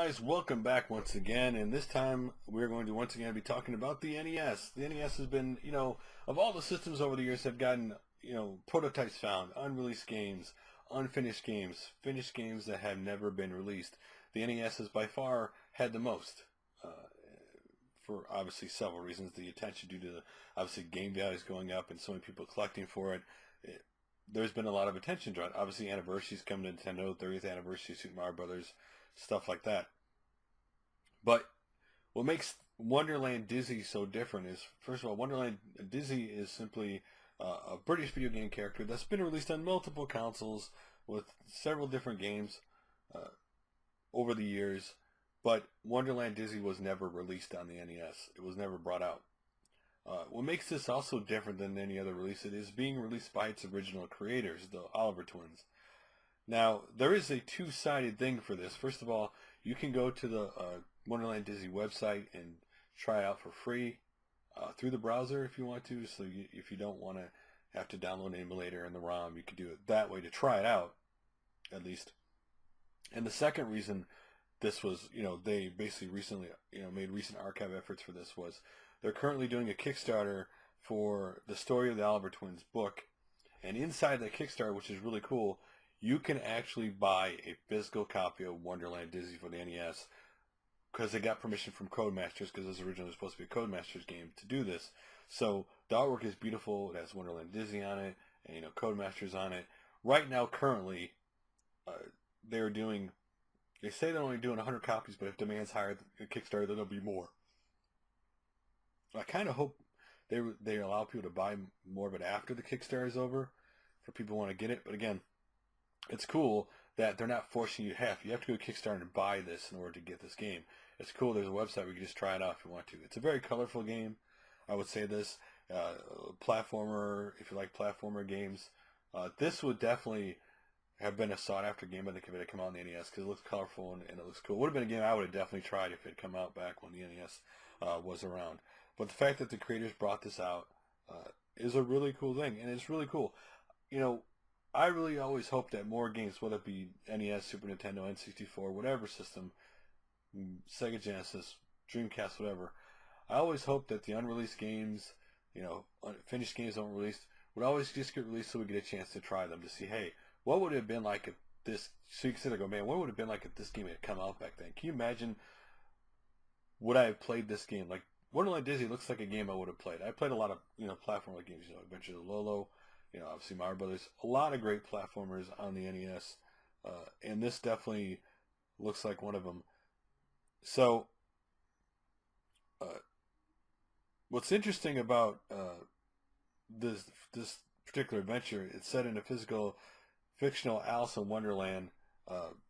guys, welcome back once again, and this time we're going to once again be talking about the NES. The NES has been, of all the systems over the years have gotten, prototypes found, unreleased games, unfinished games, finished games that have never been released. The NES has by far had the most, for obviously several reasons. The attention due to the, obviously, game values going up and so many people collecting for it. There's been a lot of attention drawn. Obviously, anniversaries coming to Nintendo, 30th anniversary, Super Mario Brothers, stuff like that. But what makes Wonderland Dizzy so different is, first of all, Wonderland Dizzy is simply a British video game character that's been released on multiple consoles with several different games over the years. But Wonderland Dizzy was never released on the NES. It was never brought out. What makes this also different than any other release, it is being released by its original creators, the Oliver twins. Now, there is a two-sided thing for this. First of all, you can go to the Wonderland Dizzy website and try it out for free through the browser if you want to. So if you don't want to have to download an emulator and the ROM, you can do it that way to try it out, at least. And the second reason this was, they basically recently, made recent archive efforts for this was they're currently doing a Kickstarter for the story of the Oliver twins book. And inside that Kickstarter, which is really cool, you can actually buy a physical copy of Wonderland Dizzy for the NES because they got permission from Codemasters, because this originally was supposed to be a Codemasters game to do this. So the artwork is beautiful. It has Wonderland Dizzy on it and, Codemasters on it. Right now, currently, they say they're only doing 100 copies, but if demand's higher than Kickstarter, then there'll be more. I kind of hope they allow people to buy more of it after the Kickstarter is over for people who want to get it. But again, it's cool that they're not forcing you to have. You have to go to Kickstarter and buy this in order to get this game. It's cool. There's a website where you can just try it out if you want to. It's a very colorful game. I would say this. Platformer, if you like platformer games. This would definitely have been a sought-after game, I think, if it had come out on the NES, because it looks colorful and it looks cool. It would have been a game I would have definitely tried if it had come out back when the NES was around. But the fact that the creators brought this out is a really cool thing, and it's really cool. I really always hope that more games, whether it be NES, Super Nintendo, N64, whatever system, Sega Genesis, Dreamcast, whatever, I always hope that the unreleased games, finished games don't released, would always just get released so we get a chance to try them, to see, hey, what would it have been like if this, so you can sit there and go, man, what would it have been like if this game had come out back then? Can you imagine, would I have played this game? Like, Wonderland Dizzy looks like a game I would have played. I played a lot of, platformer games, Adventures of Lolo, obviously Mario Brothers, a lot of great platformers on the NES, and this definitely looks like one of them. So, what's interesting about this particular adventure, it's set in a fictional Alice in Wonderland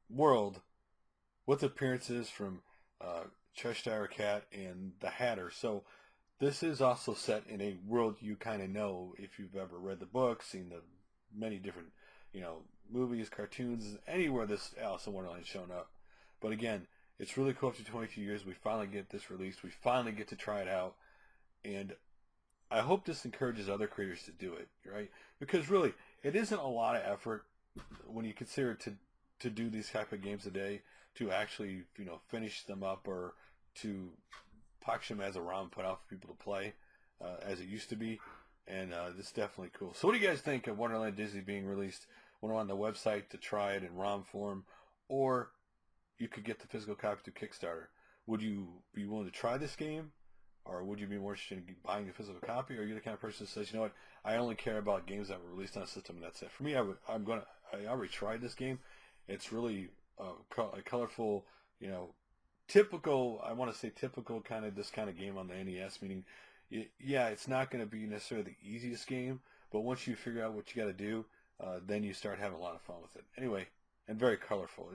world with appearances from Cheshire Cat and the Hatter. So this is also set in a world you kind of know if you've ever read the book, seen the many different, movies, cartoons, anywhere this Alice in Wonderland shown up. But again, it's really cool. After 22 years, we finally get this released. We finally get to try it out. And I hope this encourages other creators to do it, right? Because really, it isn't a lot of effort when you consider to do these type of games a day, to actually, finish them up or to package them as a ROM, put out for people to play, as it used to be. And this is definitely cool. So what do you guys think of Wonderland Dizzy being released? When on the website to try it in ROM form, or you could get the physical copy through Kickstarter. Would you be willing to try this game, or would you be more interested in buying a physical copy? Or are you the kind of person that says, you know what, I only care about games that were released on a system and that's it? For me, I already tried this game. It's really a colorful, typical, I want to say typical this kind of game on the NES, meaning, yeah, it's not going to be necessarily the easiest game, but once you figure out what you got to do, then you start having a lot of fun with it. Anyway, and very colorful.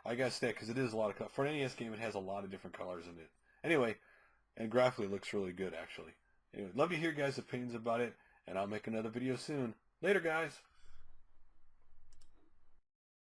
I got to say, because it is a lot of color. For an NES game, it has a lot of different colors in it. Anyway, and graphically it looks really good, actually. Anyway, love to hear your guys' opinions about it, and I'll make another video soon. Later, guys!